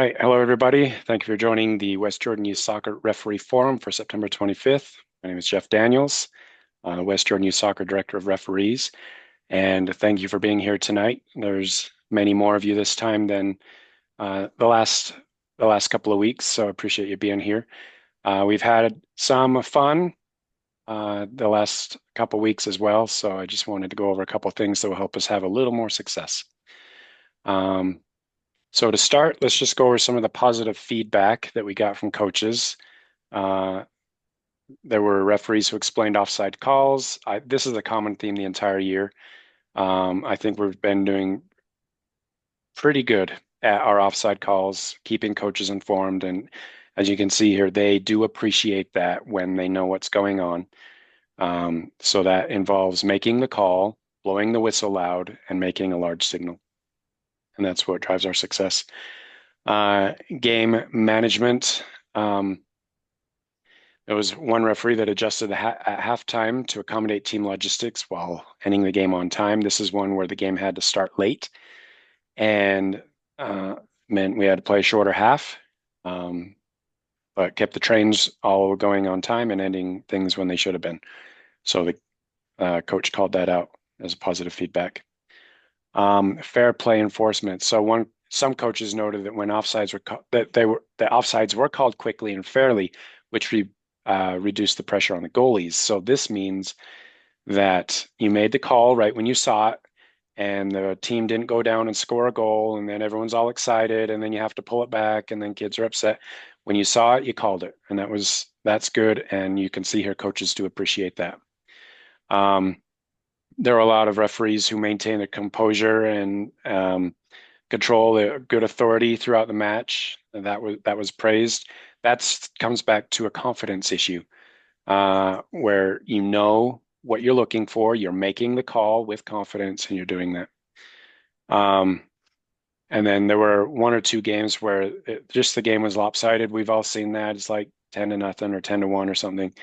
right. Hello, everybody. Thank you for joining the West Jordan Youth Soccer Referee Forum for September 25th. My name is Jeff Daniels, West Jordan Youth Soccer Director of Referees, and thank you for being here tonight. There's many more of you this time than the last couple of weeks, so I appreciate you being here. We've had some fun the last couple of weeks as well, so I just wanted to go over a couple of things that will help us have a little more success. So to start, let's just go over some of the positive feedback that we got from coaches. There were referees who explained offside calls. This is a common theme the entire year. I think we've been doing pretty good at our offside calls, keeping coaches informed. And as you can see here, they do appreciate that when they know what's going on. So that involves making the call, blowing the whistle loud, and making a large signal. And that's what drives our success. Game management. There was one referee that adjusted at halftime to accommodate team logistics while ending the game on time. This is one where the game had to start late and meant we had to play a shorter half, but kept the trains all going on time and ending things when they should have been. So the coach called that out as positive feedback. Fair play enforcement. So some coaches noted that when offsides were the offsides were called quickly and fairly, which reduced the pressure on the goalies. So this means that you made the call right when you saw it, and the team didn't go down and score a goal, and then everyone's all excited, and then you have to pull it back, and then kids are upset. When you saw it, you called it, and that's good. And you can see here coaches do appreciate that. There are a lot of referees who maintain their composure and control the good authority throughout the match. That was praised. That comes back to a confidence issue, where you know what you're looking for, you're making the call with confidence, and you're doing that. And then there were one or two games where just the game was lopsided. We've all seen that. It's like 10-0 or 10-1 or something.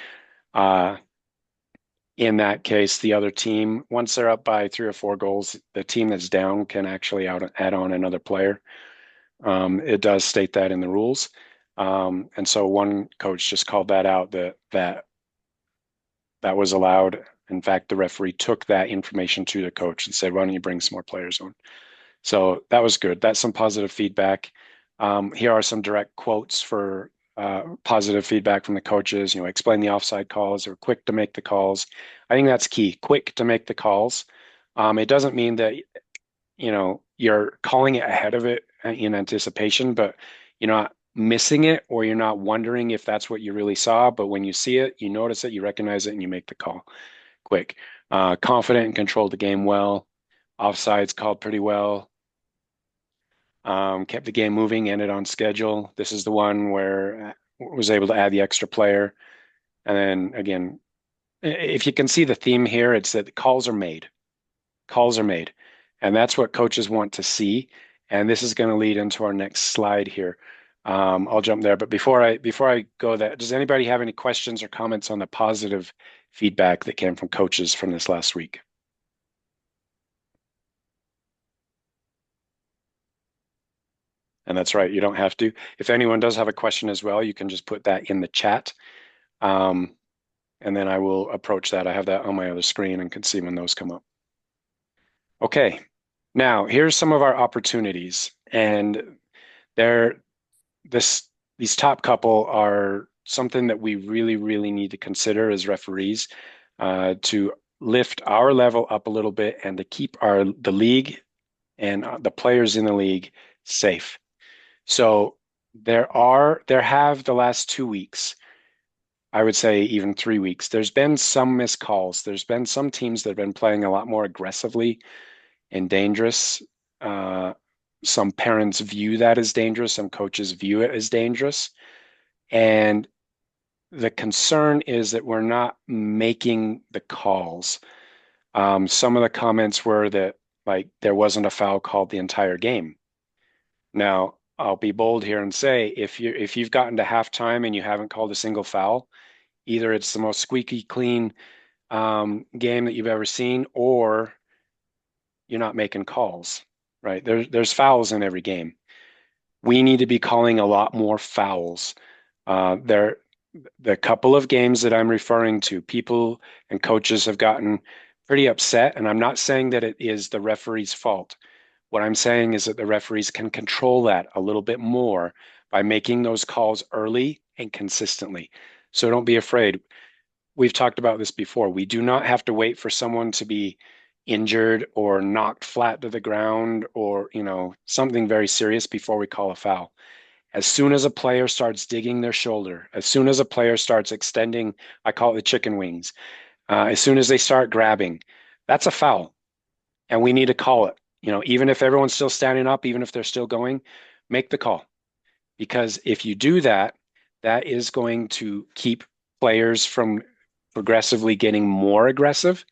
In that case, the other team, once they're up by 3 or 4 goals, the team that's down can actually add on another player. It does state that in the rules. And so one coach just called that out, that was allowed. In fact, the referee took that information to the coach and said, why don't you bring some more players on? So that was good. That's some positive feedback. Here are some direct quotes for positive feedback from the coaches. Explain the offside calls. They're quick to make the calls. I think that's key. Quick to make the calls. It doesn't mean that you're calling it ahead of it in anticipation, but you're not missing it, or you're not wondering if that's what you really saw. But when you see it, you notice it, you recognize it, and you make the call quick. Confident and controlled the game well. Offsides called pretty well. Kept the game moving, ended on schedule. This is the one where I was able to add the extra player. And then again, if you can see the theme here, it's that calls are made. Calls are made. And that's what coaches want to see. And this is going to lead into our next slide here. I'll jump there. But before I go there, does anybody have any questions or comments on the positive feedback that came from coaches from this last week? And that's right, you don't have to. If anyone does have a question as well, you can just put that in the chat. And then I will approach that. I have that on my other screen and can see when those come up. Okay, now here's some of our opportunities. And these top couple are something that we really, really need to consider as referees to lift our level up a little bit and to keep the league and the players in the league safe. So there have the last 2 weeks, I would say even 3 weeks, there's been some missed calls. There's been some teams that have been playing a lot more aggressively and dangerous. Some parents view that as dangerous. Some coaches view it as dangerous. And the concern is that we're not making the calls. Some of the comments were that there wasn't a foul called the entire game. Now, I'll be bold here and say if you've gotten to halftime and you haven't called a single foul, either it's the most squeaky clean game that you've ever seen, or you're not making calls, right? There's fouls in every game. We need to be calling a lot more fouls. There, the couple of games that I'm referring to, people and coaches have gotten pretty upset, and I'm not saying that it is the referee's fault. What I'm saying is that the referees can control that a little bit more by making those calls early and consistently. So don't be afraid. We've talked about this before. We do not have to wait for someone to be injured or knocked flat to the ground or, something very serious before we call a foul. As soon as a player starts digging their shoulder, as soon as a player starts extending, I call it the chicken wings, as soon as they start grabbing, that's a foul. And we need to call it. Even if everyone's still standing up, even if they're still going, make the call. Because if you do that, that is going to keep players from progressively getting more aggressive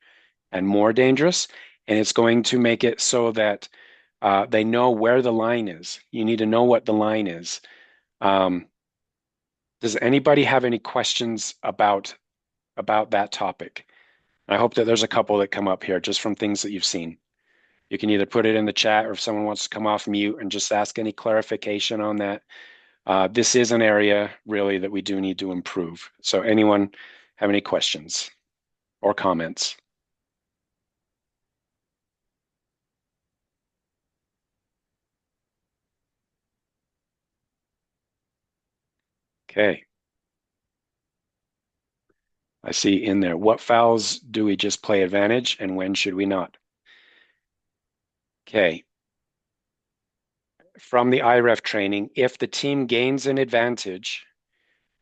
and more dangerous. And it's going to make it so that they know where the line is. You need to know what the line is. Um, does anybody have any questions about that topic? I hope that there's a couple that come up here just from things that you've seen. You can either put it in the chat or if someone wants to come off mute and just ask any clarification on that. This is an area really that we do need to improve. So anyone have any questions or comments? Okay. I see in there, what fouls do we just play advantage and when should we not? Okay. From the IREF training, if the team gains an advantage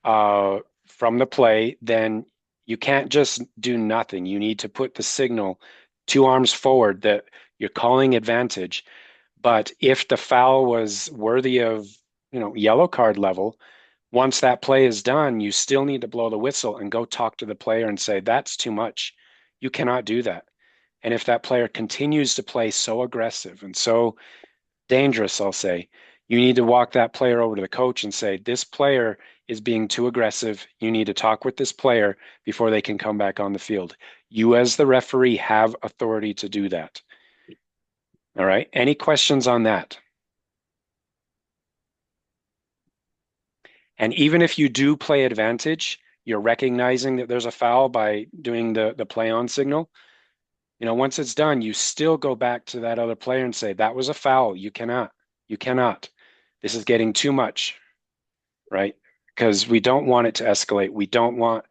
from the play, then you can't just do nothing. You need to put the signal 2 arms forward that you're calling advantage. But if the foul was worthy of, yellow card level, once that play is done, you still need to blow the whistle and go talk to the player and say, that's too much. You cannot do that. And if that player continues to play so aggressive and so dangerous, I'll say, you need to walk that player over to the coach and say, this player is being too aggressive. You need to talk with this player before they can come back on the field. You, as the referee, have authority to do that. All right. Any questions on that? And even if you do play advantage, you're recognizing that there's a foul by doing the play on signal. Once it's done, you still go back to that other player and say, that was a foul. You cannot. You cannot. This is getting too much, right? Because we don't want it to escalate. We don't want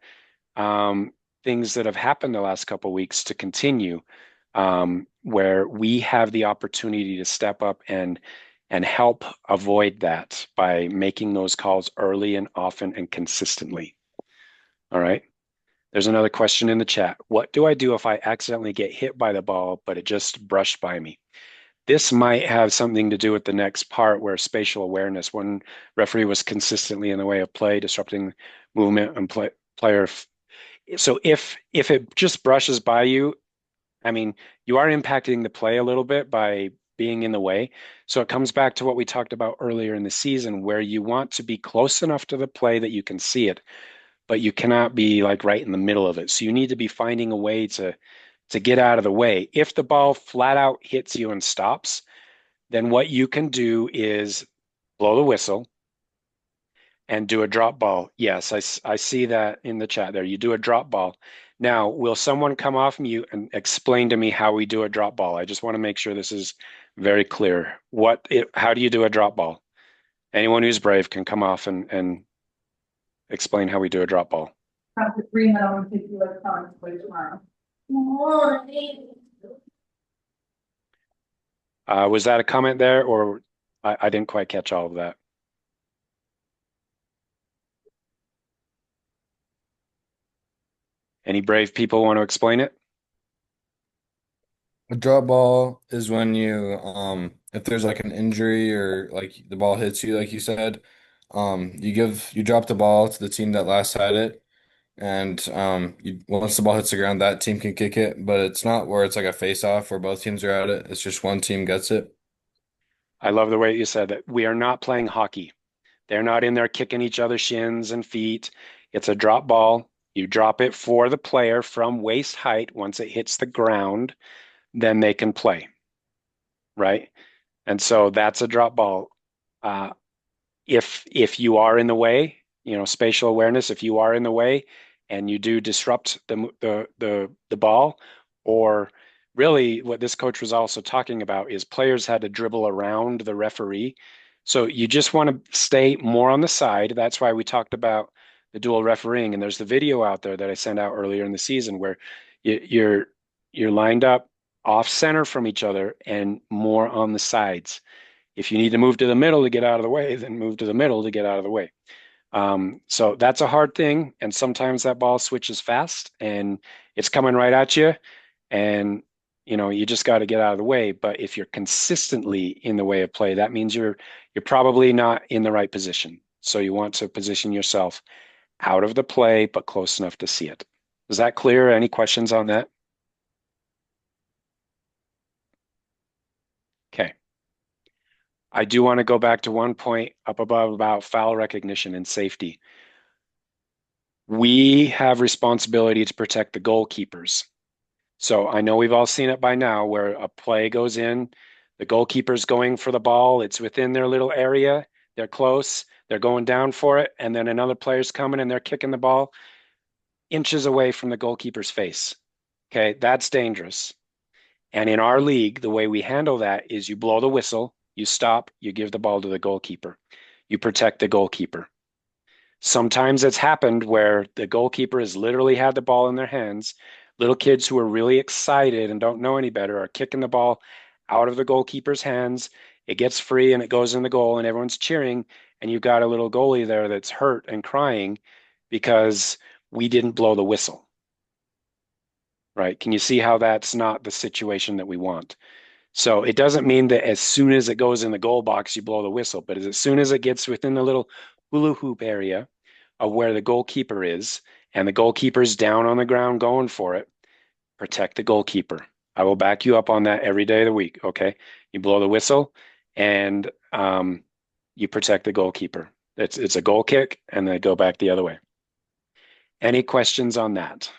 things that have happened the last couple of weeks to continue, where we have the opportunity to step up and help avoid that by making those calls early and often and consistently. All right. There's another question in the chat. What do I do if I accidentally get hit by the ball, but it just brushed by me? This might have something to do with the next part where spatial awareness, when referee was consistently in the way of play, disrupting movement and player. So if it just brushes by you, I mean, you are impacting the play a little bit by being in the way. So it comes back to what we talked about earlier in the season, where you want to be close enough to the play that you can see it, but you cannot be like right in the middle of it. So you need to be finding a way to get out of the way. If the ball flat out hits you and stops, then what you can do is blow the whistle and do a drop ball. Yes, I see that in the chat there. You do a drop ball. Now, will someone come off mute and explain to me how we do a drop ball? I just want to make sure this is very clear. How do you do a drop ball? Anyone who's brave can come off and explain how we do a drop ball. Have to bring that over to you electronics by tomorrow. Was that a comment there, or I didn't quite catch all of that? Any brave people want to explain it? A drop ball is when you if there's like an injury or like the ball hits you like you said, you drop the ball to the team that last had it and once the ball hits the ground that team can kick it, but it's not where it's like a face off where both teams are at it. It's just one team gets it. I love the way you said that. We are not playing hockey. They're not in there kicking each other's shins and feet. It's a drop ball. You drop it for the player from waist height. Once it hits the ground, then they can play, right? And so that's a drop ball. if you are in the way, spatial awareness, if you are in the way and you do disrupt the ball, or really what this coach was also talking about is players had to dribble around the referee. So you just want to stay more on the side. That's why we talked about the dual refereeing. And there's the video out there that I sent out earlier in the season where you're you're lined up off center from each other and more on the sides. If you need to move to the middle to get out of the way, then move to the middle to get out of the way. So that's a hard thing. And sometimes that ball switches fast and it's coming right at you. And, you just got to get out of the way. But if you're consistently in the way of play, that means you're probably not in the right position. So you want to position yourself out of the play, but close enough to see it. Is that clear? Any questions on that? Okay. I do want to go back to one point up above about foul recognition and safety. We have responsibility to protect the goalkeepers. So I know we've all seen it by now where a play goes in, the goalkeeper's going for the ball, it's within their little area, they're close, they're going down for it, and then another player's coming and they're kicking the ball inches away from the goalkeeper's face. Okay, that's dangerous. And in our league, the way we handle that is you blow the whistle, you stop, you give the ball to the goalkeeper. You protect the goalkeeper. Sometimes it's happened where the goalkeeper has literally had the ball in their hands. Little kids who are really excited and don't know any better are kicking the ball out of the goalkeeper's hands. It gets free and it goes in the goal, and everyone's cheering. And you've got a little goalie there that's hurt and crying because we didn't blow the whistle. Right? Can you see how that's not the situation that we want? So it doesn't mean that as soon as it goes in the goal box, you blow the whistle, but as soon as it gets within the little hula hoop area of where the goalkeeper is, and the goalkeeper's down on the ground going for it, protect the goalkeeper. I will back you up on that every day of the week. Okay. You blow the whistle and you protect the goalkeeper. It's a goal kick and they go back the other way. Any questions on that?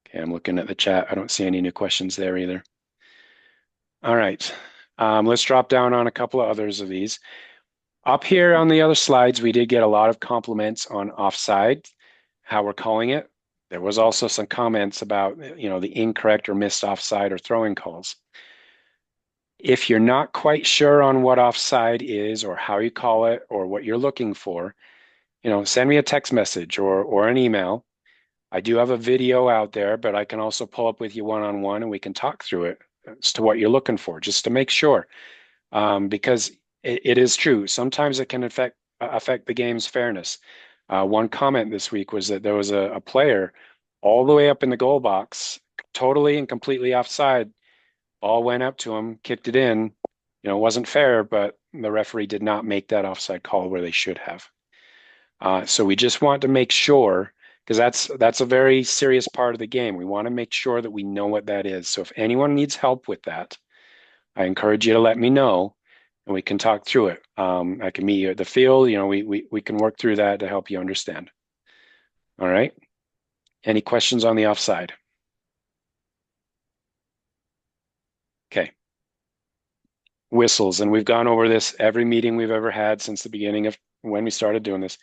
Okay, I'm looking at the chat. I don't see any new questions there either. All right. Let's drop down on a couple of others of these. Up here on the other slides, we did get a lot of compliments on offside, how we're calling it. There was also some comments about, the incorrect or missed offside or throwing calls. If you're not quite sure on what offside is or how you call it or what you're looking for, send me a text message or an email. I do have a video out there, but I can also pull up with you one-on-one and we can talk through it as to what you're looking for, just to make sure. Because it is true. Sometimes it can affect the game's fairness. One comment this week was that there was a player all the way up in the goal box, totally and completely offside. Ball went up to him, kicked it in. It wasn't fair, but the referee did not make that offside call where they should have. So we just want to make sure, because that's a very serious part of the game. We want to make sure that we know what that is. So if anyone needs help with that, I encourage you to let me know and we can talk through it. I can meet you at the field. We can work through that to help you understand. All right. Any questions on the offside? Okay. Whistles. And we've gone over this every meeting we've ever had since the beginning of when we started doing this.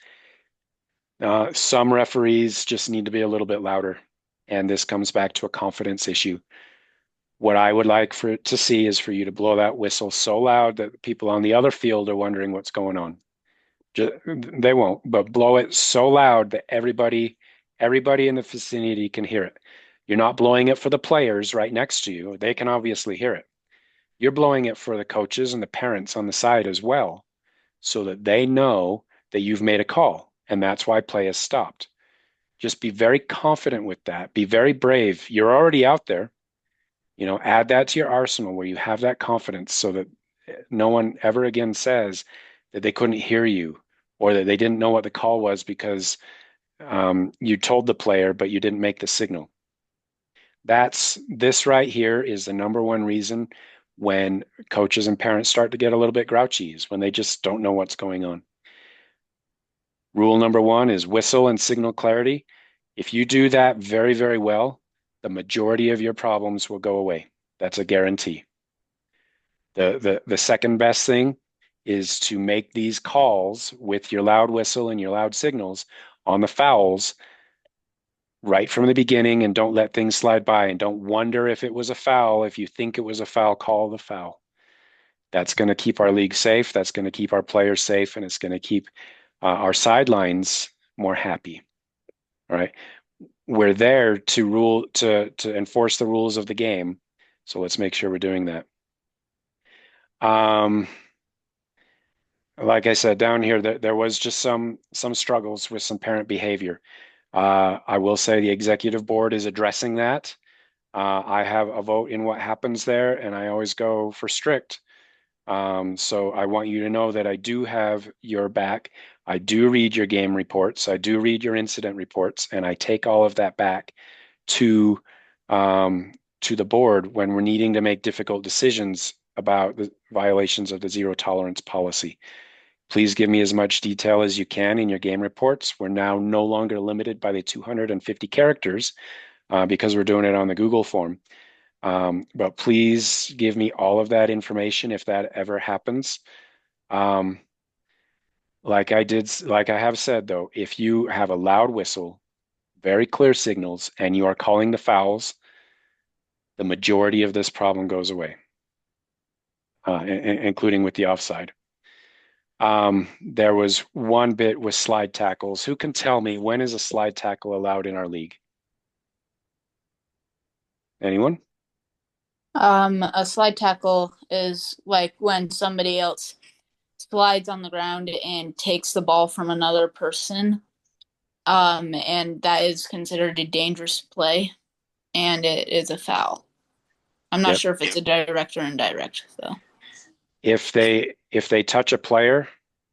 Some referees just need to be a little bit louder. And this comes back to a confidence issue. What I would like to see is for you to blow that whistle so loud that people on the other field are wondering what's going on. They won't, but blow it so loud that everybody in the vicinity can hear it. You're not blowing it for the players right next to you. They can obviously hear it. You're blowing it for the coaches and the parents on the side as well, so that they know that you've made a call, and that's why play has stopped. Just be very confident with that. Be very brave. You're already out there. Add that to your arsenal where you have that confidence so that no one ever again says that they couldn't hear you or that they didn't know what the call was because you told the player, but you didn't make the signal. This right here is the number one reason when coaches and parents start to get a little bit grouchy is when they just don't know what's going on. Rule number one is whistle and signal clarity. If you do that very, very well, the majority of your problems will go away. That's a guarantee. The second best thing is to make these calls with your loud whistle and your loud signals on the fouls right from the beginning, and don't let things slide by, and don't wonder if it was a foul. If you think it was a foul, call the foul. That's going to keep our league safe. That's going to keep our players safe, and it's going to keep our sidelines more happy. All right. We're there to enforce the rules of the game. So let's make sure we're doing that. Um, like I said, down here, there was just some struggles with some parent behavior. I will say the executive board is addressing that. I have a vote in what happens there, and I always go for strict. So I want you to know that I do have your back. I do read your game reports. I do read your incident reports, and I take all of that back to to the board when we're needing to make difficult decisions about the violations of the zero tolerance policy. Please give me as much detail as you can in your game reports. We're now no longer limited by the 250 characters because we're doing it on the Google form. But please give me all of that information if that ever happens. Um, like I have said though, if you have a loud whistle, very clear signals, and you are calling the fouls, the majority of this problem goes away, including with the offside. There was one bit with slide tackles. Who can tell me when is a slide tackle allowed in our league? Anyone? A slide tackle is like when somebody else slides on the ground and takes the ball from another person. And that is considered a dangerous play, and it is a foul. I'm not Yep. sure if it's a direct or indirect, though. If they touch a player,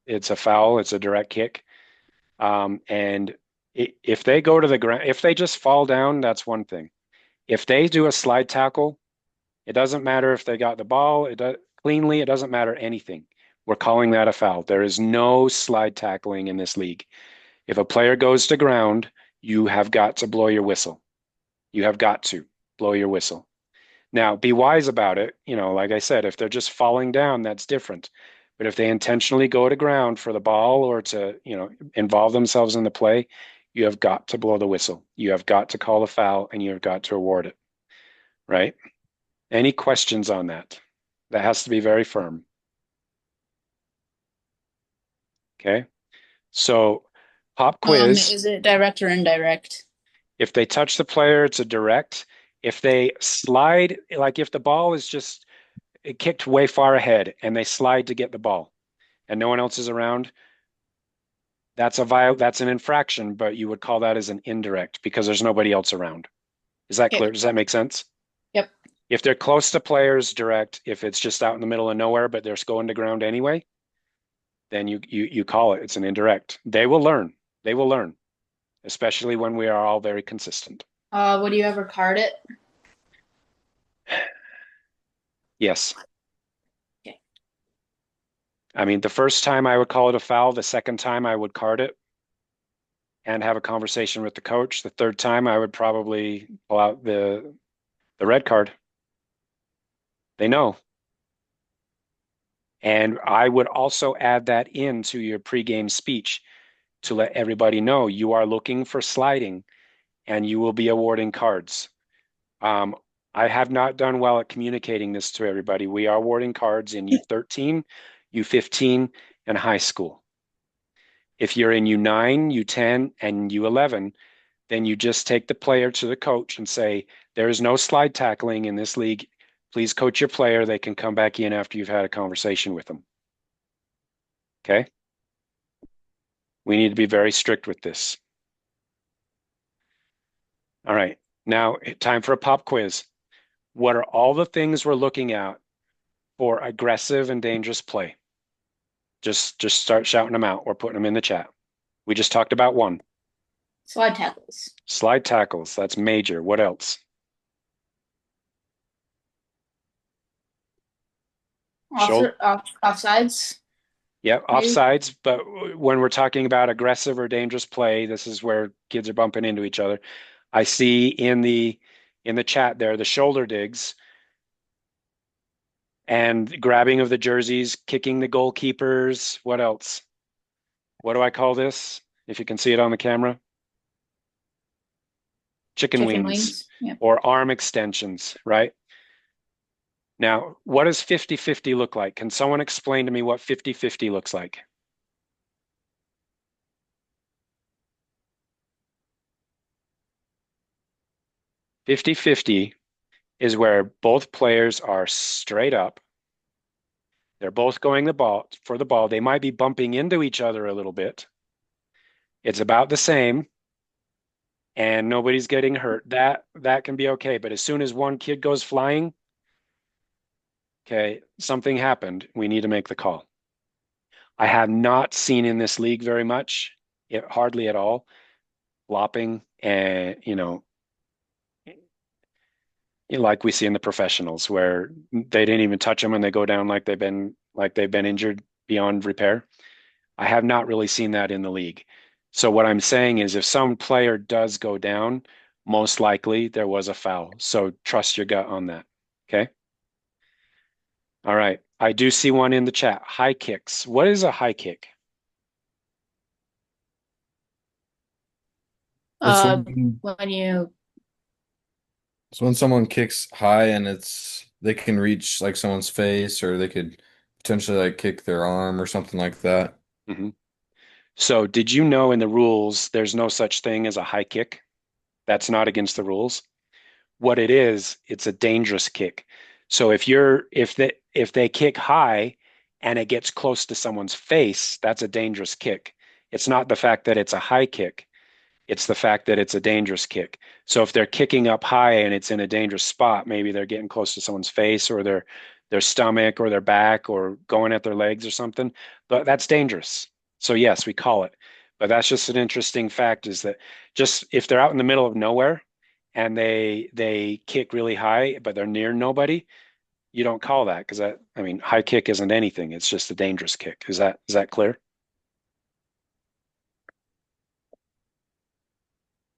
it's a foul. It's a direct kick. And if they go to the ground, if they just fall down, that's one thing. If they do a slide tackle, it doesn't matter if they got the ball, cleanly, it doesn't matter anything. We're calling that a foul. There is no slide tackling in this league. If a player goes to ground, you have got to blow your whistle. You have got to blow your whistle. Now, be wise about it. Like I said, if they're just falling down, that's different. But if they intentionally go to ground for the ball or to, involve themselves in the play, you have got to blow the whistle. You have got to call a foul, and you have got to award it. Right? Any questions on that? That has to be very firm. Okay. So pop quiz. Is it direct or indirect? If they touch the player, it's a direct. If they slide, like if the ball is just kicked way far ahead and they slide to get the ball and no one else is around, that's an infraction, but you would call that as an indirect because there's nobody else around. Is that clear? Okay. Does that make sense? Yep. If they're close to players, direct. If it's just out in the middle of nowhere, but they're going to ground anyway, then you call it. It's an indirect. They will learn. They will learn, especially when we are all very consistent. Would you ever card it? Yes. Okay. I mean, the first time I would call it a foul. The second time I would card it and have a conversation with the coach. The third time I would probably pull out the red card. They know. And I would also add that into your pregame speech to let everybody know you are looking for sliding and you will be awarding cards. I have not done well at communicating this to everybody. We are awarding cards in U13, U15, and high school. If you're in U9, U10, and U11, then you just take the player to the coach and say, there is no slide tackling in this league. Please coach your player. They can come back in after you've had a conversation with them. Okay? We need to be very strict with this. All right. Now, time for a pop quiz. What are all the things we're looking at for aggressive and dangerous play? Just start shouting them out or putting them in the chat. We just talked about one. Slide tackles. Slide tackles. That's major. What else? Offsides. Yeah, Maybe. offsides. But when we're talking about aggressive or dangerous play, this is where kids are bumping into each other. I see in the chat there the shoulder digs And grabbing of the jerseys, kicking the goalkeepers. What else? What do I call this? If you can see it on the camera. Chicken Chicken wings wings. Yep. or arm extensions, right? Now, what does 50-50 look like? Can someone explain to me what 50-50 looks like? Fifty-fifty is where both players are straight up. They're both going for the ball. They might be bumping into each other a little bit. It's about the same, and nobody's getting hurt. That can be okay. But as soon as one kid goes flying, okay, something happened. We need to make the call. I have not seen in this league very much, hardly at all, flopping and like we see in the professionals where they didn't even touch them and they go down like they've been injured beyond repair. I have not really seen that in the league. So what I'm saying is if some player does go down, most likely there was a foul. So trust your gut on that. Okay. All right. I do see one in the chat. High kicks. What is a high kick? It's Uh, when when you it's when someone kicks high and they can reach like someone's face, or they could potentially like kick their arm or something like that. Mhm. So did you know in the rules there's no such thing as a high kick? That's not against the rules. What it is, it's a dangerous kick. So if they kick high and it gets close to someone's face, that's a dangerous kick. It's not the fact that it's a high kick. It's the fact that it's a dangerous kick. So if they're kicking up high and it's in a dangerous spot, maybe they're getting close to someone's face or their stomach or their back or going at their legs or something, but that's dangerous. So yes, we call it. But that's just an interesting fact is that just if they're out in the middle of nowhere and they kick really high, but they're near nobody, you don't call that because I mean, high kick isn't anything. It's just a dangerous kick. Is that clear?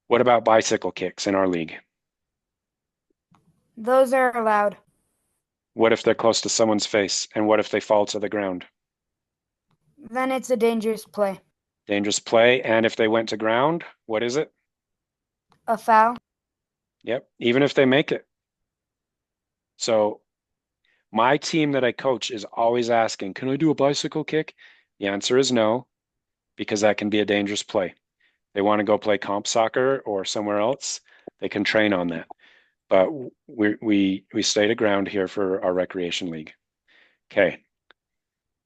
What about bicycle kicks in our league? Those are allowed. What if they're close to someone's face? And what if they fall to the ground? Then it's a dangerous play. Dangerous play. And if they went to ground, what is it? A foul? Yep. Even if they make it. So my team that I coach is always asking, can I do a bicycle kick? The answer is no, because that can be a dangerous play. They want to go play comp soccer or somewhere else, they can train on that. But we stay to ground here for our recreation league. Okay.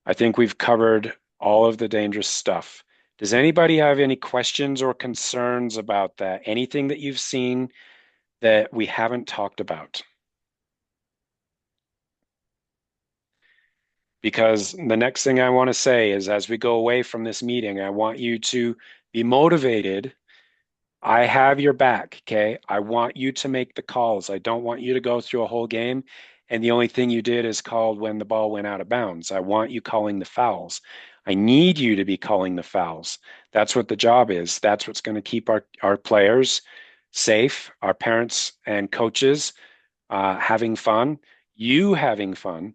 I think we've covered all of the dangerous stuff. Does anybody have any questions or concerns about that? Anything that you've seen that we haven't talked about? Because the next thing I want to say is as we go away from this meeting, I want you to be motivated. I have your back, okay? I want you to make the calls. I don't want you to go through a whole game and the only thing you did is called when the ball went out of bounds. I want you calling the fouls. I need you to be calling the fouls. That's what the job is. That's what's going to keep our players safe, our parents and coaches having fun, you having fun.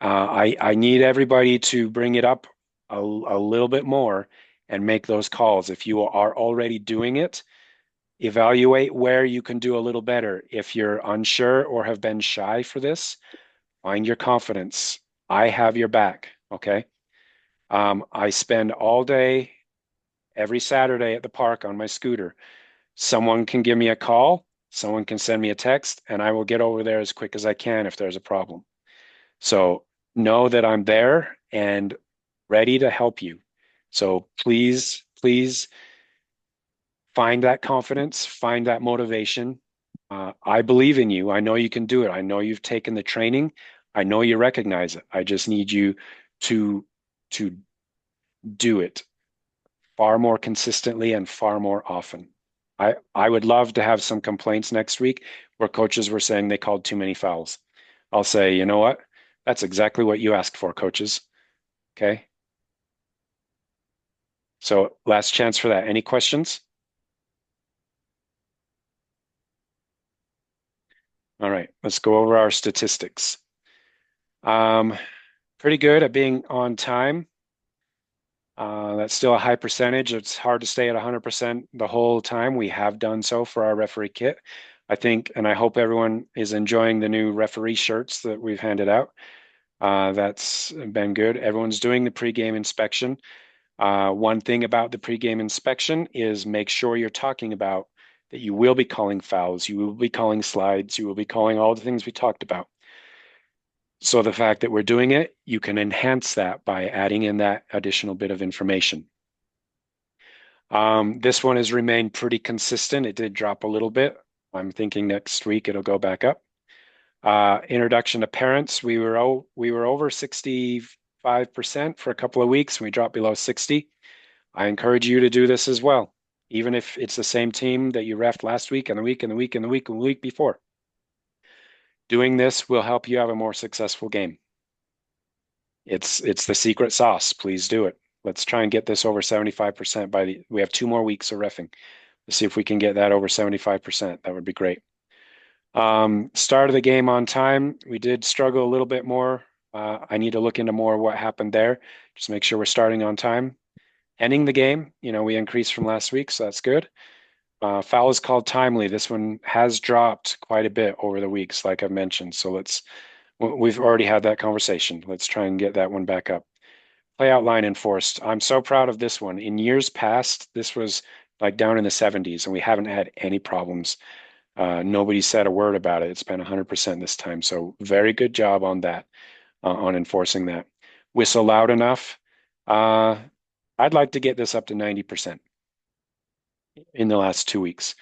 I need everybody to bring it up a little bit more and make those calls. If you are already doing it, evaluate where you can do a little better. If you're unsure or have been shy for this, find your confidence. I have your back. Okay. I spend all day every Saturday at the park on my scooter. Someone can give me a call, someone can send me a text, and I will get over there as quick as I can if there's a problem. So know that I'm there and ready to help you. So please, please find that confidence, find that motivation. I believe in you. I know you can do it. I know you've taken the training. I know you recognize it. I just need you to to do it far more consistently and far more often. I would love to have some complaints next week where coaches were saying they called too many fouls. I'll say, you know what? That's exactly what you asked for, coaches. Okay. So last chance for that. Any questions? All right, let's go over our statistics. Pretty good at being on time. That's still a high percentage. It's hard to stay at 100% the whole time. We have done so for our referee kit. I think, and I hope everyone is enjoying the new referee shirts that we've handed out. That's been good. Everyone's doing the pregame inspection. One thing about the pregame inspection is make sure you're talking about that you will be calling fouls, you will be calling slides, you will be calling all the things we talked about. So the fact that we're doing it, you can enhance that by adding in that additional bit of information. This one has remained pretty consistent. It did drop a little bit. I'm thinking next week it'll go back up. Introduction to parents, we were over 65% for a couple of weeks. We dropped below 60. I encourage you to do this as well, even if it's the same team that you refed last week and the week and the week and the week and the week before. Doing this will help you have a more successful game. It's the secret sauce. Please do it. Let's try and get this over 75% we have 2 more weeks of reffing. Let's see if we can get that over 75%. That would be great. Start of the game on time. We did struggle a little bit more. I need to look into more what happened there. Just make sure we're starting on time. Ending the game, we increased from last week, so that's good. Foul is called timely. This one has dropped quite a bit over the weeks, like I've mentioned. So we've already had that conversation. Let's try and get that one back up. Play out line enforced. I'm so proud of this one. In years past, this was like down in the 70s, and we haven't had any problems. Nobody said a word about it. It's been 100% this time. So very good job on that, on enforcing that. Whistle loud enough. I'd like to get this up to 90% in the last 2 weeks.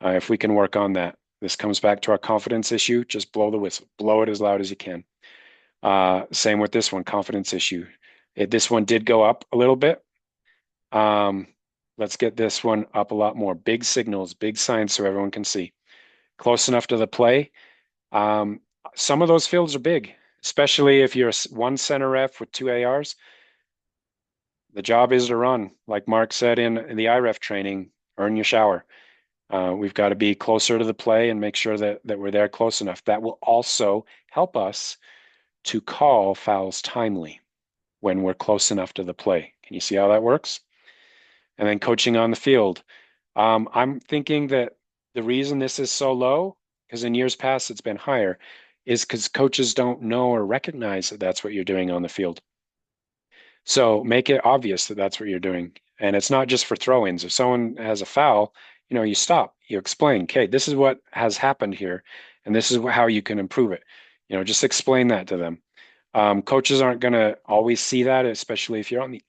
If we can work on that. This comes back to our confidence issue. Just blow the whistle. Blow it as loud as you can. Same with this one, confidence issue. This one did go up a little bit. Let's get this one up a lot more. Big signals, big signs so everyone can see. Close enough to the play. Some of those fields are big, especially if you're one center ref with 2 ARs. The job is to run. Like Mark said in the IREF training, earn your shower. We've got to be closer to the play and make sure that we're there close enough. That will also help us to call fouls timely when we're close enough to the play. Can you see how that works? And then coaching on the field. I'm thinking that the reason this is so low, because in years past it's been higher, is because coaches don't know or recognize that that's what you're doing on the field. So make it obvious that that's what you're doing. And it's not just for throw-ins. If someone has a foul, you stop, you explain, okay, this is what has happened here, and this is how you can improve it. Just explain that to them. Coaches aren't going to always see that, especially if you're on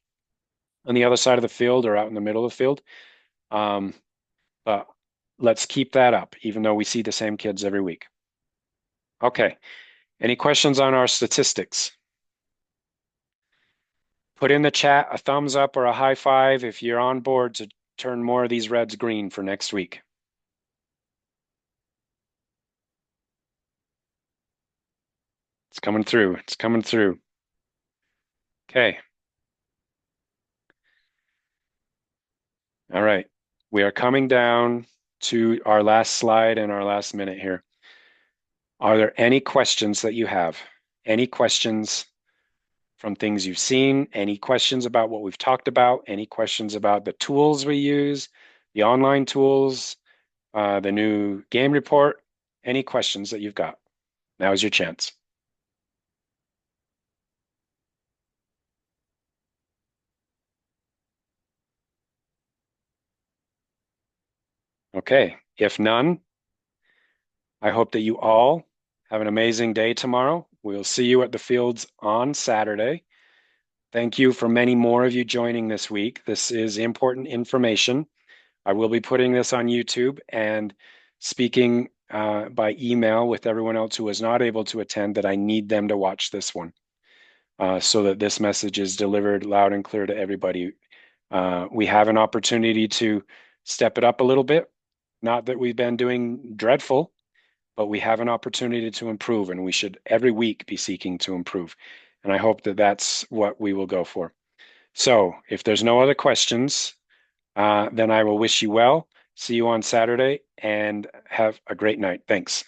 the other side of the field or out in the middle of the field. But let's keep that up, even though we see the same kids every week. Okay. Any questions on our statistics? Put in the chat a thumbs up or a high five if you're on board to turn more of these reds green for next week. It's coming through. It's coming through. Okay. All right. We are coming down to our last slide and our last minute here. Are there any questions that you have? Any questions from things you've seen? Any questions about what we've talked about? Any questions about the tools we use, the online tools, the new game report? Any questions that you've got? Now is your chance. Okay, if none, I hope that you all have an amazing day tomorrow. We'll see you at the fields on Saturday. Thank you for many more of you joining this week. This is important information. I will be putting this on YouTube and speaking by email with everyone else who was not able to attend that I need them to watch this one so that this message is delivered loud and clear to everybody. We have an opportunity to step it up a little bit. Not that we've been doing dreadful, but we have an opportunity to improve, and we should every week be seeking to improve. And I hope that that's what we will go for. So if there's no other questions, then I will wish you well. See you on Saturday and have a great night. Thanks.